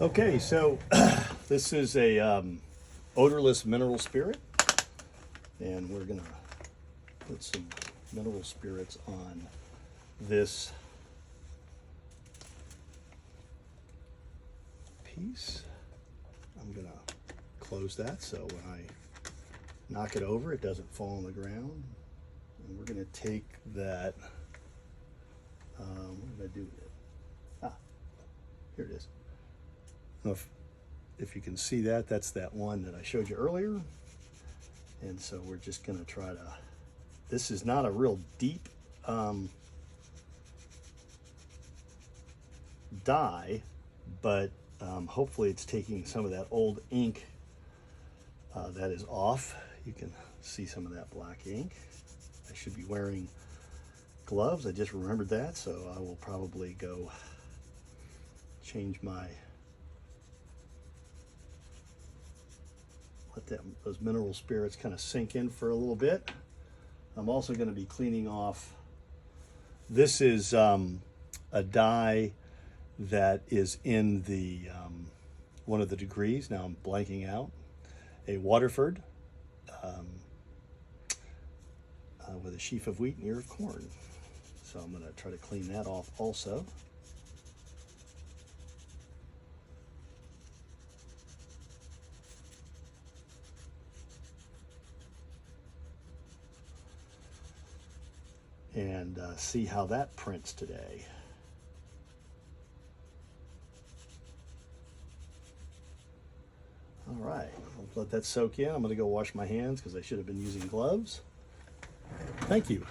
Okay, so this is a odorless mineral spirit, and we're gonna put some mineral spirits on this piece. I'm gonna close that so when I knock it over, it doesn't fall on the ground. And we're gonna take that. What did I do with it? Ah, here it is. I don't know if you can see that, that's that one that I showed you earlier. And so we're just gonna try to, this is not a real deep dye, but hopefully it's taking some of that old ink that is off. You can see some of that black ink. I should be wearing gloves. I just remembered that, so I will probably go change my, let those mineral spirits kind of sink in for a little bit. I'm also going to be cleaning off, this is a dye that is in the one of the degrees. Now I'm blanking out. A Waterford with a sheaf of wheat and ear of corn. So I'm going to try to clean that off also. And see how that prints today. All right, I'll let that soak in. I'm going to go wash my hands because I should have been using gloves. Thank you.